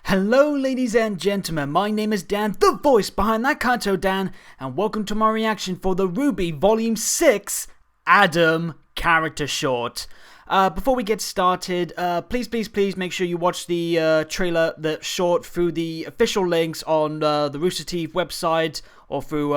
Hello ladies and gentlemen, my name is Dan, the voice behind ThatKaitoDan, and welcome to my reaction for the RWBY Volume 6 Adam character short. Before we get started, please make sure you watch the trailer, the short, through the official links on the Rooster Teeth website, or through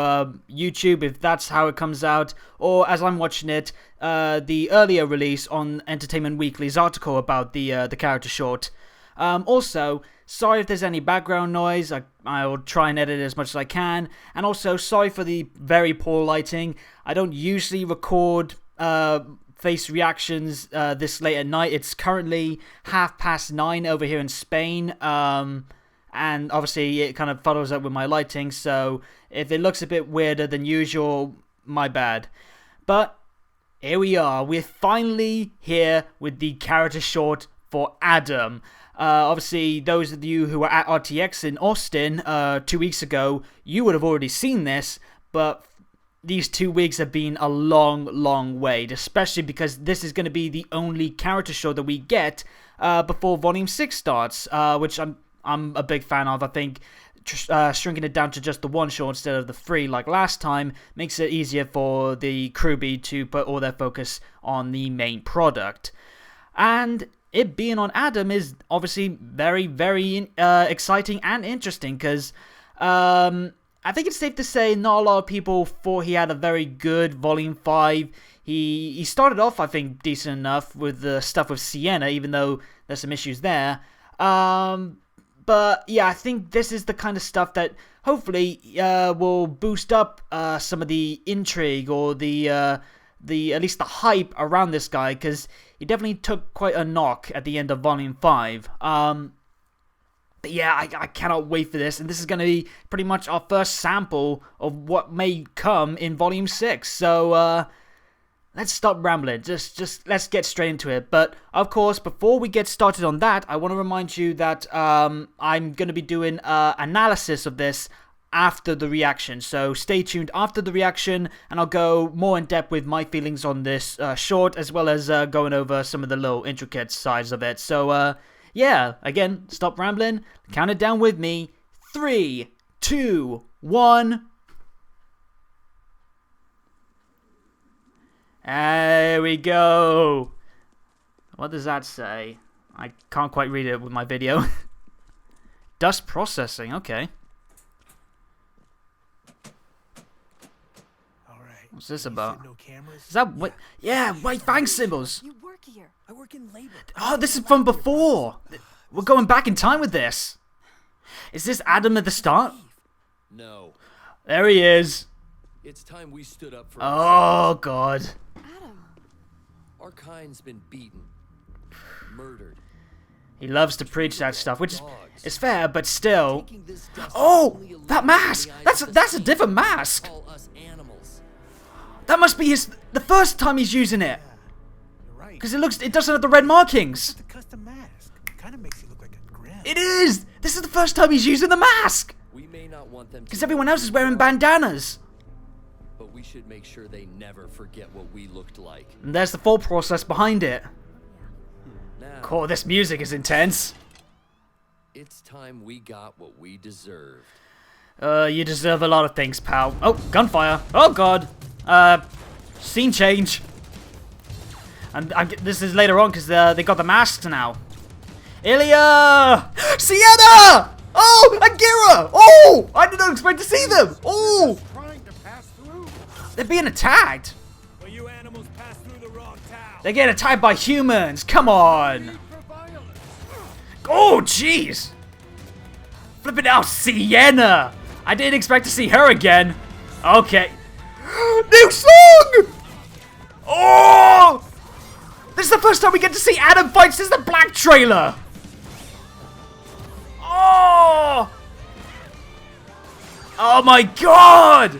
YouTube if that's how it comes out, or as I'm watching it, the earlier release on Entertainment Weekly's article about the character short. Also, sorry if there's any background noise, I'll try and edit it as much as I can, and also sorry for the very poor lighting. I don't usually record face reactions this late at night. It's currently 9:30 over here in Spain, and obviously it kind of follows up with my lighting, so if it looks a bit weirder than usual, my bad. But here we are, we're finally here with the character short for Adam. Obviously, those of you who were at RTX in Austin 2 weeks ago, you would have already seen this, but these 2 weeks have been a long wait, especially because this is going to be the only character short that we get before Volume 6 starts, which I'm a big fan of. I think shrinking it down to just the one short instead of the 3 like last time makes it easier for the RWBY to put all their focus on the main product. And it being on Adam is obviously very exciting and interesting, because I think it's safe to say not a lot of people thought he had a very good Volume 5. He started off, I think, decent enough with the stuff with Sienna, even though there's some issues there. But yeah, I think this is the kind of stuff that hopefully will boost up some of the intrigue, or the at least the hype around this guy, because he definitely took quite a knock at the end of Volume 5. But yeah, I cannot wait for this, and this is going to be pretty much our first sample of what may come in Volume 6. So let's stop rambling, just let's get straight into it. But of course, before we get started on that, I want to remind you that I'm going to be doing analysis of this after the reaction, so stay tuned after the reaction, and I'll go more in depth with my feelings on this short, as well as going over some of the little intricate sides of it. So yeah, again, stop rambling, count it down with me. 3, 2, 1. There we go. What does that say? I can't quite read it with my video. Dust processing, okay. What's this about? No cameras? Is that what? Yeah, white fang symbols. You work here. I work in labor. Oh, this is from before. We're going back in time with this. Is this Adam at the start? No. There he is. It's time we stood up for Oh, God. Adam. our kind's been beaten, murdered. He loves to preach that stuff, which is fair, but still. Oh, that mask! That's a different mask. That must be the first time he's using it. Because it doesn't have the red markings. It's a custom mask. Kind of makes you look like a grim. It is! This is the first time he's using the mask! We may not want them because everyone else is wearing bandanas. But we should make sure they never forget what we looked like. And there's the thought process behind it. Now, Cool, this music is intense. it's time we got what we deserved. You deserve a lot of things, pal. Oh, gunfire. Oh, God. Scene change. And this is later on because they got the masks now. Ilya! Sienna! Oh, Akira! Oh, I didn't expect to see them. Oh, Trying to pass through. they're being attacked. But you animals pass through the wrong town. They get attacked by humans. Come on. Oh, jeez. Flipping out, Sienna. I didn't expect to see her again. Okay. New song! Oh! This is the first time we get to see Adam fight since the Black trailer. Oh! Oh my God!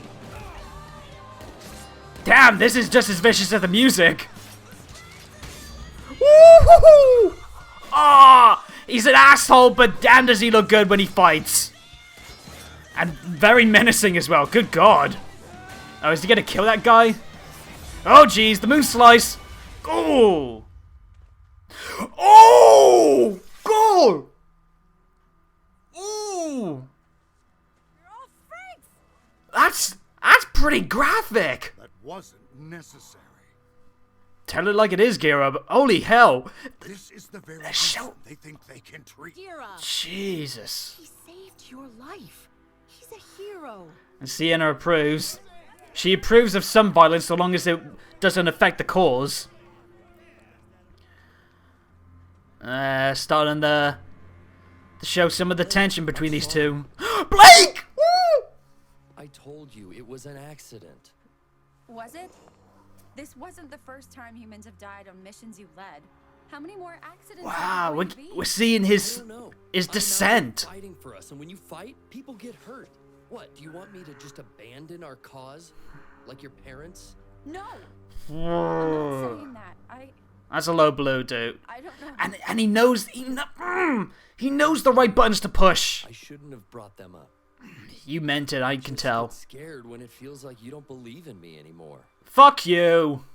Damn, this is just as vicious as the music. Woo-hoo-hoo! Ah! He's an asshole, but damn does he look good when he fights. And very menacing as well. Good God. Oh, is he gonna kill that guy? Oh, jeez, the moon slice. Oh! Oh! God! That's pretty graphic. That wasn't necessary. Tell it like it is, Gira, but holy hell. This is the very show- reason they think they can treat. Gira, Jesus. he saved your life. He's a hero. And Sienna approves. She approves of some violence so long as it doesn't affect the cause. Starting to show some of the tension between these two. Blake! Woo! I told you it was an accident. Was it? This wasn't the first time humans have died on missions you led. How many more accidents? Wow, have there we're been? seeing I his don't know. descent. I'm not fighting for us, and when you fight, people get hurt. What? Do you want me to just abandon our cause, like your parents? No, I'm not Whoa. saying that. That's a low blow, dude. I don't know. And he knows he knows the right buttons to push. I shouldn't have brought them up. You meant it, I can Just tell. get scared when it feels like you don't believe in me anymore. Fuck you.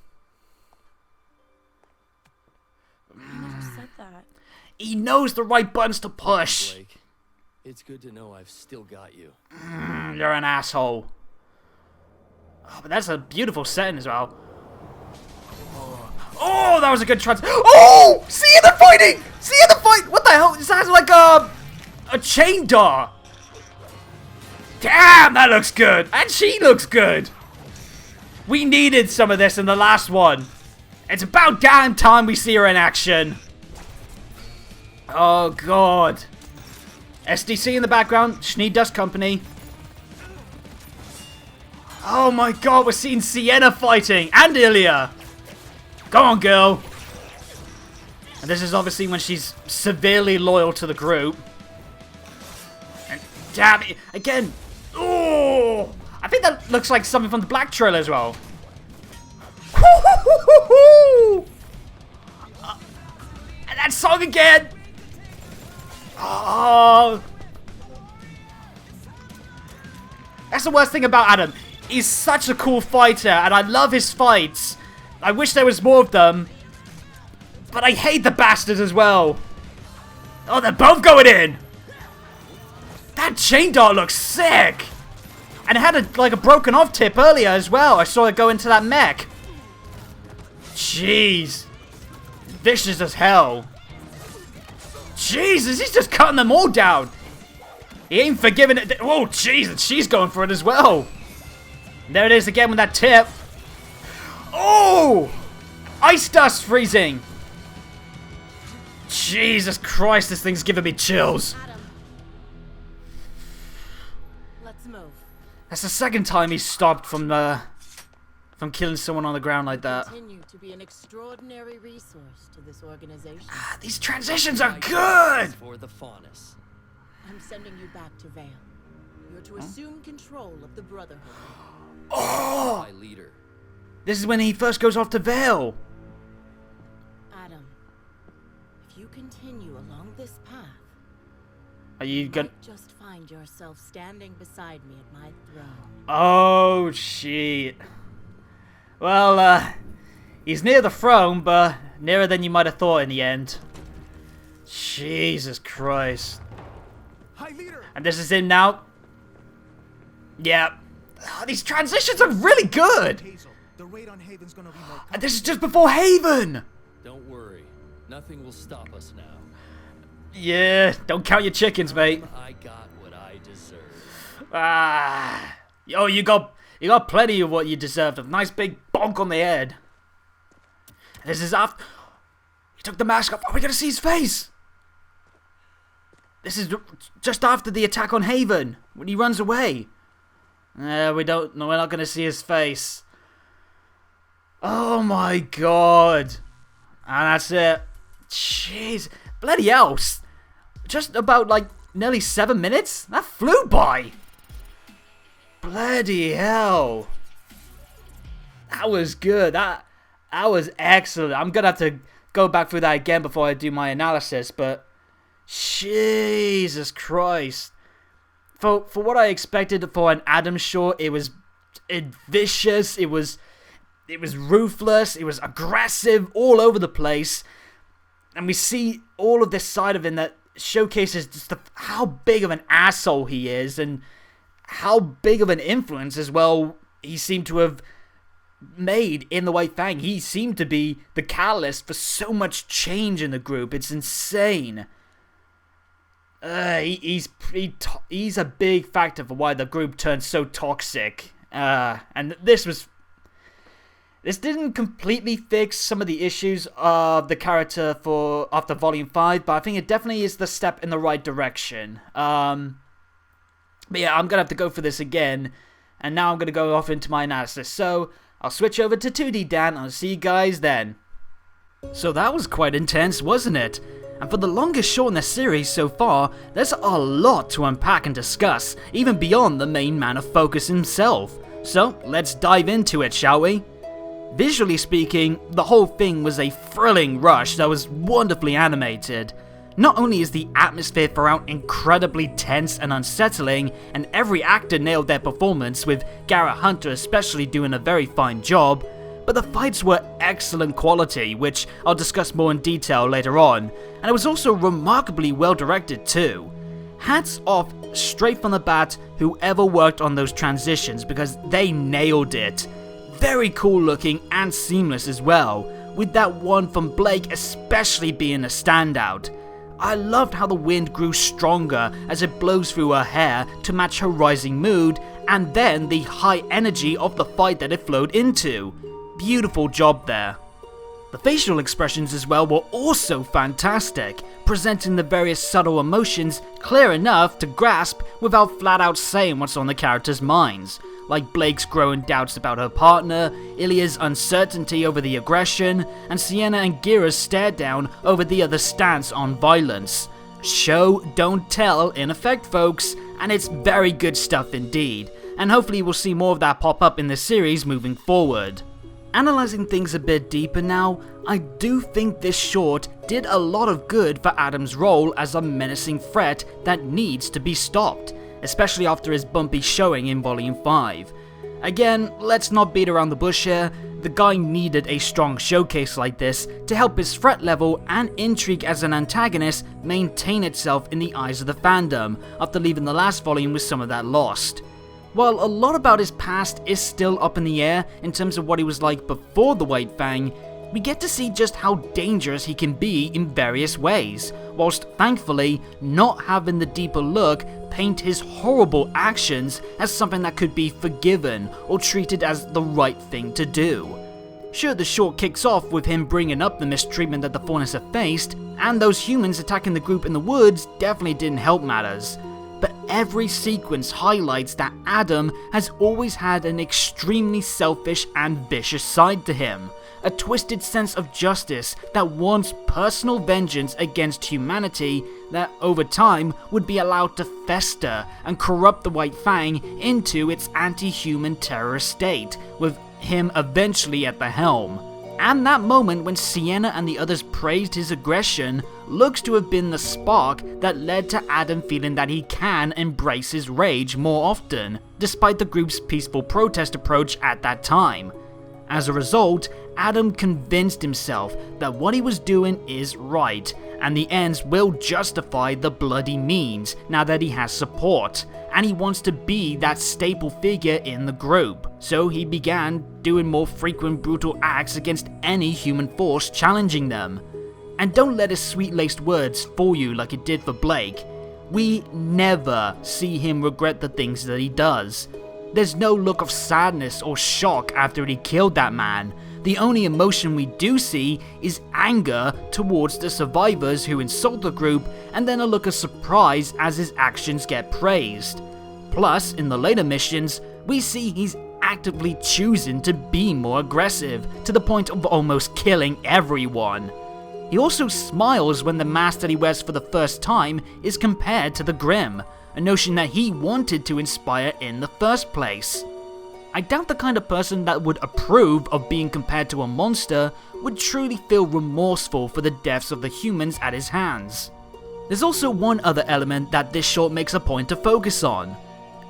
You never said that. He knows the right buttons to push. Blake, it's good to know I've still got you. You're an asshole. Oh, but that's a beautiful setting as well. Oh, that was a good trans. Oh, see the fighting. See the fight. What the hell? It sounds like a chain door. Damn, that looks good. And she looks good. We needed some of this in the last one. It's about damn time we see her in action. Oh, God. SDC in the background. Schnee Dust Company. Oh, my God. We're seeing Sienna fighting. And Ilya. Go on, girl. And this is obviously when she's severely loyal to the group. And damn it. Again. Oh, I think that looks like something from the Black trailer as well. And that song again. Oh. That's the worst thing about Adam. He's such a cool fighter, and I love his fights. I wish there was more of them. But I hate the bastards as well. Oh, they're both going in. That chain dart looks sick. And it had a broken off tip earlier as well. I saw it go into that mech. Jeez. Vicious as hell. Jesus, he's just cutting them all down. He ain't forgiving it. Oh, jeez, she's going for it as well. There it is again with that tip. Oh! Ice dust freezing. Jesus Christ, this thing's giving me chills. Adam, let's move. That's the second time he's stopped from killing someone on the ground like that. Continue to be an extraordinary resource to this organization. These transitions are good! For the Faunus. I'm sending you back to Vale. You're to assume control of the Brotherhood. Oh! My leader. This is when he first goes off to Vale. Adam, if you continue along this path, Are you you gonna... might just find yourself standing beside me at my throne. Oh, shit. Well, he's near the throne, but nearer than you might have thought in the end. Jesus Christ. Hi, leader. And this is him now. Yeah. Oh, these transitions are really good. Hazel, the raid on Haven's gonna be more. And this is just before Haven. Don't worry. Nothing will stop us now. Yeah, don't count your chickens, mate. I got what I deserve. Ah. Oh, you got plenty of what you deserved. A nice big bonk on the head. And this is after... He took the mask off. Are we going to see his face? This is just after the attack on Haven. When he runs away. We don't... No, we're not going to see his face. Oh my god. And that's it. Jeez. Bloody hell. Just about, like, nearly 7 minutes? That flew by. Bloody hell. That was good. That was excellent. I'm going to have to go back through that again before I do my analysis, but Jesus Christ. For what I expected for an Adam short, it was vicious, it was ruthless, it was aggressive, all over the place. And we see all of this side of him that showcases just how big of an asshole he is, and how big of an influence as well he seemed to have made in the White Fang. He seemed to be the catalyst for so much change in the group. It's insane. He's a big factor for why the group turned so toxic. And this didn't completely fix some of the issues of the character after Volume 5, but I think it definitely is the step in the right direction. But yeah, I'm gonna have to go for this again, and now I'm gonna go off into my analysis. So I'll switch over to 2D Dan, and I'll see you guys then. So that was quite intense, wasn't it? And for the longest short in the series so far, there's a lot to unpack and discuss, even beyond the main man of focus himself. So let's dive into it, shall we? Visually speaking, the whole thing was a thrilling rush that was wonderfully animated. Not only is the atmosphere throughout incredibly tense and unsettling, and every actor nailed their performance, with Garrett Hunter especially doing a very fine job, but the fights were excellent quality, which I'll discuss more in detail later on, and it was also remarkably well directed too. Hats off straight from the bat whoever worked on those transitions, because they nailed it. Very cool looking and seamless as well, with that one from Blake especially being a standout. I loved how the wind grew stronger as it blows through her hair to match her rising mood, and then the high energy of the fight that it flowed into. Beautiful job there. The facial expressions as well were also fantastic, presenting the various subtle emotions clear enough to grasp without flat out saying what's on the characters' minds, like Blake's growing doubts about her partner, Ilya's uncertainty over the aggression, and Sienna and Gira's stare down over the other's stance on violence. Show, don't tell in effect, folks, and it's very good stuff indeed, and hopefully we'll see more of that pop up in the series moving forward. Analysing things a bit deeper now, I do think this short did a lot of good for Adam's role as a menacing threat that needs to be stopped, especially after his bumpy showing in Volume 5. Again, let's not beat around the bush here, the guy needed a strong showcase like this to help his threat level and intrigue as an antagonist maintain itself in the eyes of the fandom, after leaving the last volume with some of that lost. While a lot about his past is still up in the air in terms of what he was like before the White Fang, we get to see just how dangerous he can be in various ways, whilst thankfully not having the deeper look paint his horrible actions as something that could be forgiven or treated as the right thing to do. Sure, the short kicks off with him bringing up the mistreatment that the Faunus have faced, and those humans attacking the group in the woods definitely didn't help matters. But every sequence highlights that Adam has always had an extremely selfish and vicious side to him, a twisted sense of justice that wants personal vengeance against humanity that over time would be allowed to fester and corrupt the White Fang into its anti-human terrorist state, with him eventually at the helm. And that moment when Sienna and the others praised his aggression looks to have been the spark that led to Adam feeling that he can embrace his rage more often, despite the group's peaceful protest approach at that time. As a result, Adam convinced himself that what he was doing is right, and the ends will justify the bloody means now that he has support, and he wants to be that staple figure in the group. So he began doing more frequent brutal acts against any human force challenging them. And don't let his sweet-laced words fool you like it did for Blake. We never see him regret the things that he does. There's no look of sadness or shock after he killed that man. The only emotion we do see is anger towards the survivors who insult the group, and then a look of surprise as his actions get praised. Plus, in the later missions, we see he's actively choosing to be more aggressive, to the point of almost killing everyone. He also smiles when the mask that he wears for the first time is compared to the Grim, a notion that he wanted to inspire in the first place. I doubt the kind of person that would approve of being compared to a monster would truly feel remorseful for the deaths of the humans at his hands. There's also one other element that this short makes a point to focus on.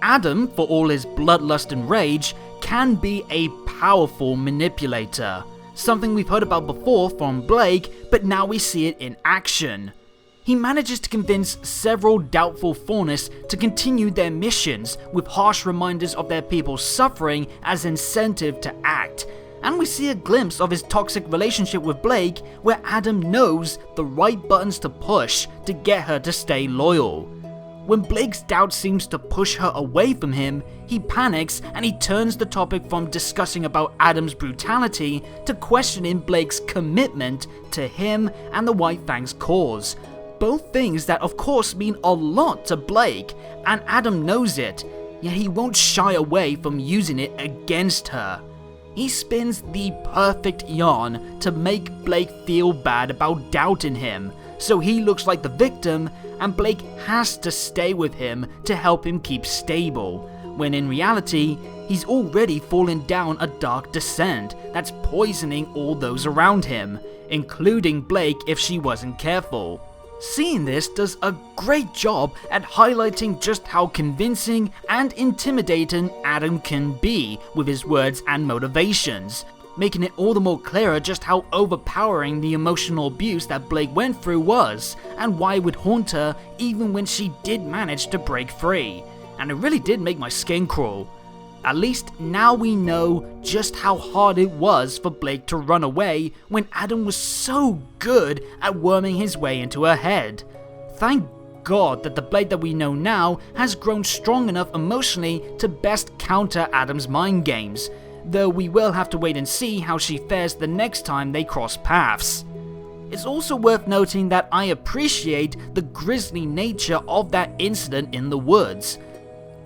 Adam, for all his bloodlust and rage, can be a powerful manipulator. Something we've heard about before from Blake, but now we see it in action. He manages to convince several doubtful faunists to continue their missions with harsh reminders of their people's suffering as incentive to act. And we see a glimpse of his toxic relationship with Blake, where Adam knows the right buttons to push to get her to stay loyal. When Blake's doubt seems to push her away from him, he panics and he turns the topic from discussing about Adam's brutality to questioning Blake's commitment to him and the White Fang's cause. Both things that of course mean a lot to Blake, and Adam knows it, yet he won't shy away from using it against her. He spins the perfect yarn to make Blake feel bad about doubting him, so he looks like the victim and Blake has to stay with him to help him keep stable, when in reality, he's already fallen down a dark descent that's poisoning all those around him, including Blake if she wasn't careful. Seeing this does a great job at highlighting just how convincing and intimidating Adam can be with his words and motivations, making it all the more clearer just how overpowering the emotional abuse that Blake went through was, and why it would haunt her even when she did manage to break free. And it really did make my skin crawl. At least now we know just how hard it was for Blake to run away when Adam was so good at worming his way into her head. Thank God that the Blake that we know now has grown strong enough emotionally to best counter Adam's mind games, though we will have to wait and see how she fares the next time they cross paths. It's also worth noting that I appreciate the grisly nature of that incident in the woods.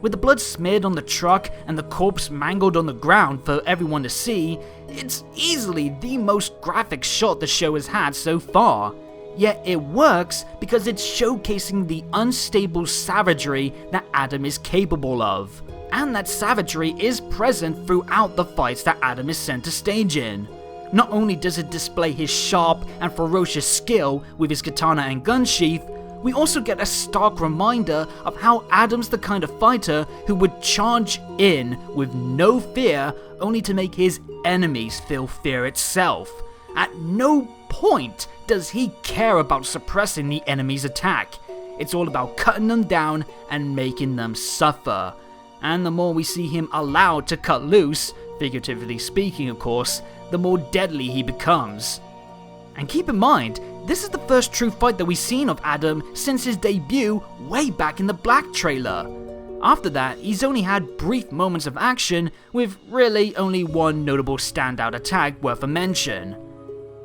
With the blood smeared on the truck and the corpse mangled on the ground for everyone to see, it's easily the most graphic shot the show has had so far. Yet it works because it's showcasing the unstable savagery that Adam is capable of. And that savagery is present throughout the fights that Adam is sent to stage in. Not only does it display his sharp and ferocious skill with his katana and gun sheath, we also get a stark reminder of how Adam's the kind of fighter who would charge in with no fear only to make his enemies feel fear itself. At no point does he care about suppressing the enemy's attack. It's all about cutting them down and making them suffer. And the more we see him allowed to cut loose, figuratively speaking of course, the more deadly he becomes. And keep in mind, this is the first true fight that we've seen of Adam since his debut way back in the Black trailer. After that, he's only had brief moments of action with really only one notable standout attack worth a mention.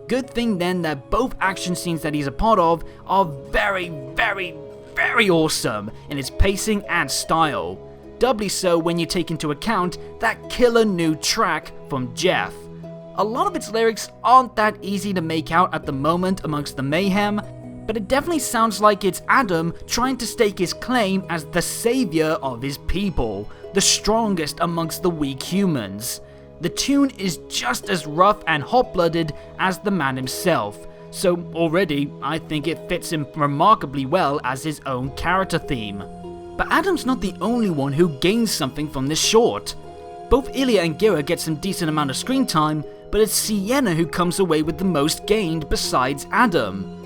Good thing then that both action scenes that he's a part of are very awesome in its pacing and style. Doubly so when you take into account that killer new track from Jeff. A lot of its lyrics aren't that easy to make out at the moment amongst the mayhem, but it definitely sounds like it's Adam trying to stake his claim as the savior of his people, the strongest amongst the weak humans. The tune is just as rough and hot-blooded as the man himself, so already I think it fits him remarkably well as his own character theme. But Adam's not the only one who gains something from this short. Both Ilya and Gira get some decent amount of screen time, but it's Sienna who comes away with the most gained besides Adam.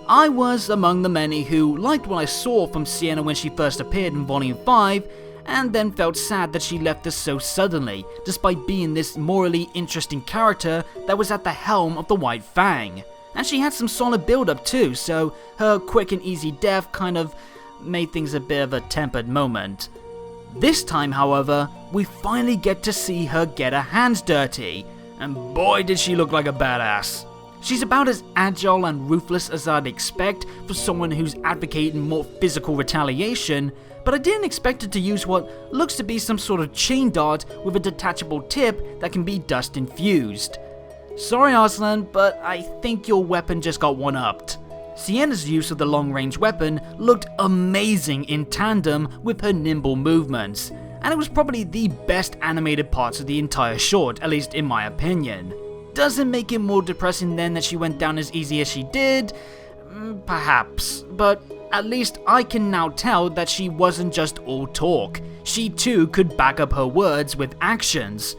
I was among the many who liked what I saw from Sienna when she first appeared in Volume 5, and then felt sad that she left us so suddenly, despite being this morally interesting character that was at the helm of the White Fang. And she had some solid build-up too, so her quick and easy death kind of made things a bit of a tempered moment. This time, however, we finally get to see her get her hands dirty, and boy did she look like a badass. She's about as agile and ruthless as I'd expect for someone who's advocating more physical retaliation, but I didn't expect her to use what looks to be some sort of chain dart with a detachable tip that can be dust infused. Sorry Arslan, but I think your weapon just got one-upped. Sienna's use of the long-range weapon looked amazing in tandem with her nimble movements, and it was probably the best animated parts of the entire short, at least in my opinion. Does it make it more depressing then that she went down as easy as she did? Perhaps, but at least I can now tell that she wasn't just all talk. She too could back up her words with actions.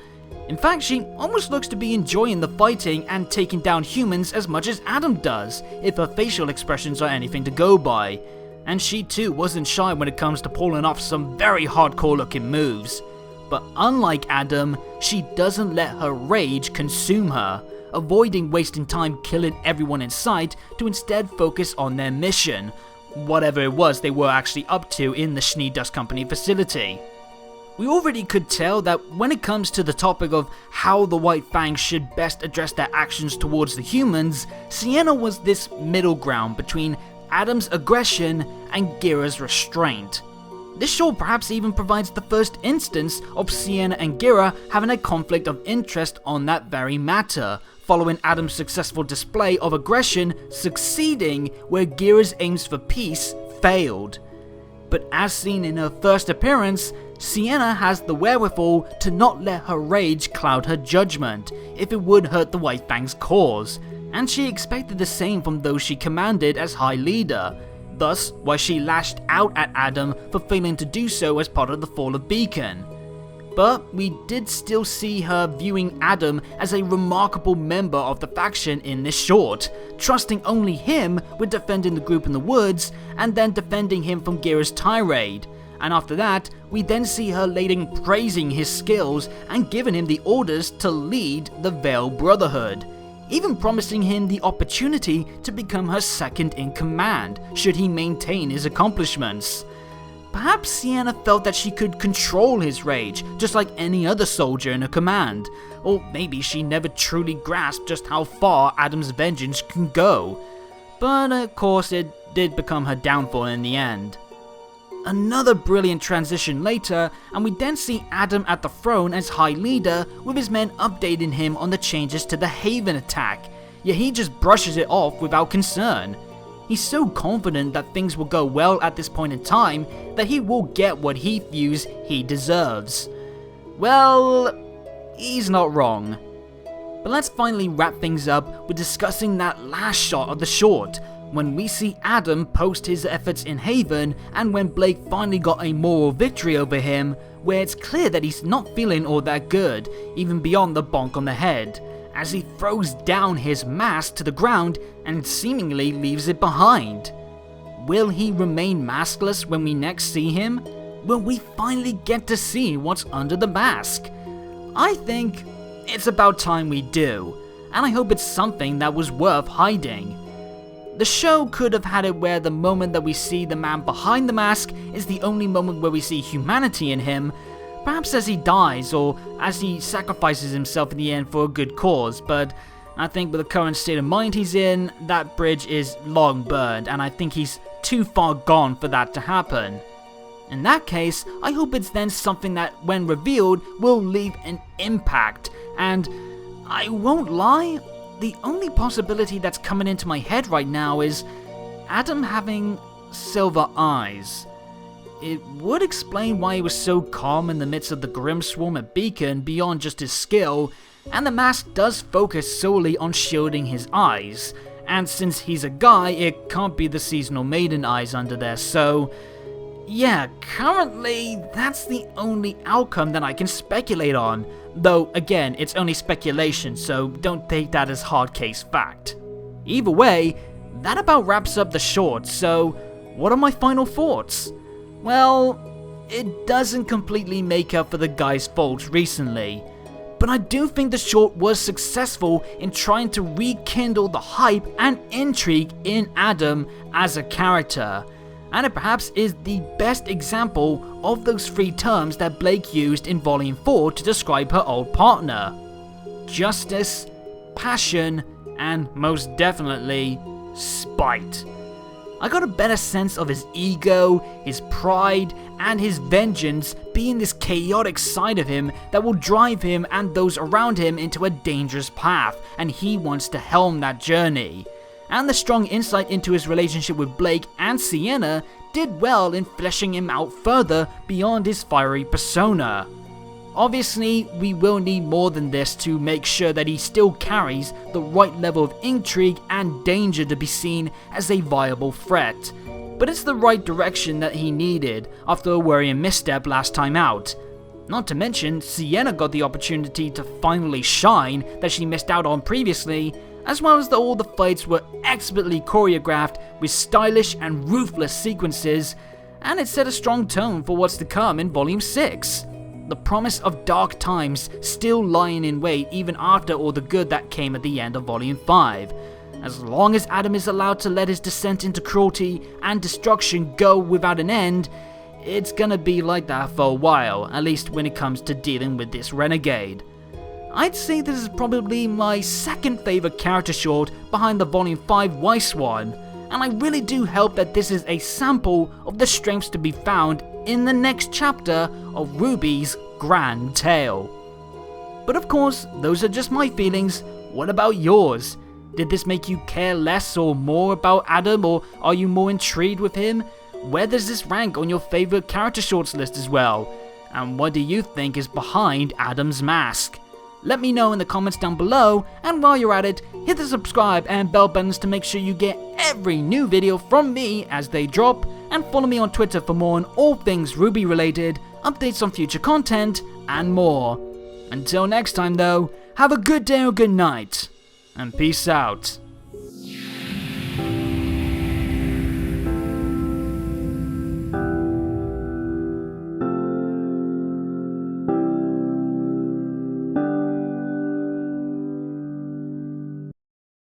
In fact, she almost looks to be enjoying the fighting and taking down humans as much as Adam does, if her facial expressions are anything to go by. And she too wasn't shy when it comes to pulling off some very hardcore looking moves. But unlike Adam, she doesn't let her rage consume her, avoiding wasting time killing everyone in sight to instead focus on their mission, whatever it was they were actually up to in the Schnee Dust Company facility. We already could tell that when it comes to the topic of how the White Fangs should best address their actions towards the humans, Sienna was this middle ground between Adam's aggression and Gira's restraint. This show perhaps even provides the first instance of Sienna and Gira having a conflict of interest on that very matter, following Adam's successful display of aggression succeeding where Gira's aims for peace failed. But as seen in her first appearance, Sienna has the wherewithal to not let her rage cloud her judgment if it would hurt the White Fang's cause, and she expected the same from those she commanded as High Leader, thus why she lashed out at Adam for failing to do so as part of the fall of Beacon. But we did still see her viewing Adam as a remarkable member of the faction in this short, trusting only him with defending the group in the woods and then defending him from Gira's tirade. And after that, we then see her later praising his skills and giving him the orders to lead the Veil Brotherhood, even promising him the opportunity to become her second in command should he maintain his accomplishments. Perhaps Sienna felt that she could control his rage, just like any other soldier in her command, or maybe she never truly grasped just how far Adam's vengeance can go. But of course it did become her downfall in the end. Another brilliant transition later, and we then see Adam at the throne as High Leader with his men updating him on the changes to the Haven attack, yet he just brushes it off without concern. He's so confident that things will go well at this point in time that he will get what he views he deserves. Well, he's not wrong. But let's finally wrap things up with discussing that last shot of the short, when we see Adam post his efforts in Haven and when Blake finally got a moral victory over him, where it's clear that he's not feeling all that good, even beyond the bonk on the head, as he throws down his mask to the ground and seemingly leaves it behind. Will he remain maskless when we next see him? Will we finally get to see what's under the mask? I think it's about time we do, and I hope it's something that was worth hiding. The show could have had it where the moment that we see the man behind the mask is the only moment where we see humanity in him, perhaps as he dies or as he sacrifices himself in the end for a good cause, but I think with the current state of mind he's in, that bridge is long burned and I think he's too far gone for that to happen. In that case, I hope it's then something that when revealed will leave an impact, and I won't lie, the only possibility that's coming into my head right now is Adam having silver eyes. It would explain why he was so calm in the midst of the grim swarm at Beacon beyond just his skill, and the mask does focus solely on shielding his eyes, and since he's a guy, it can't be the seasonal maiden eyes under there, so yeah, currently that's the only outcome that I can speculate on, though again, it's only speculation, so don't take that as hard case fact. Either way, that about wraps up the short, so what are my final thoughts? Well, it doesn't completely make up for the guy's faults recently, but I do think the short was successful in trying to rekindle the hype and intrigue in Adam as a character, and it perhaps is the best example of those three terms that Blake used in Volume 4 to describe her old partner: justice, passion, and most definitely, spite. I got a better sense of his ego, his pride, and his vengeance being this chaotic side of him that will drive him and those around him into a dangerous path, and he wants to helm that journey. And the strong insight into his relationship with Blake and Sienna did well in fleshing him out further beyond his fiery persona. Obviously, we will need more than this to make sure that he still carries the right level of intrigue and danger to be seen as a viable threat, but it's the right direction that he needed after a worrying misstep last time out. Not to mention, Sienna got the opportunity to finally shine that she missed out on previously, as well as all the fights were expertly choreographed with stylish and ruthless sequences, and it set a strong tone for what's to come in Volume 6. The promise of dark times still lying in wait even after all the good that came at the end of Volume 5. As long as Adam is allowed to let his descent into cruelty and destruction go without an end, it's gonna be like that for a while, at least when it comes to dealing with this renegade. I'd say this is probably my second favourite character short behind the Volume 5 White Swan, and I really do hope that this is a sample of the strengths to be found in the next chapter of RWBY's grand tale. But of course, those are just my feelings. What about yours? Did this make you care less or more about Adam, or are you more intrigued with him? Where does this rank on your favourite character shorts list as well? And what do you think is behind Adam's mask? Let me know in the comments down below, and while you're at it, hit the subscribe and bell buttons to make sure you get every new video from me as they drop, and follow me on Twitter for more on all things RWBY related, updates on future content, and more. Until next time though, have a good day or good night, and peace out.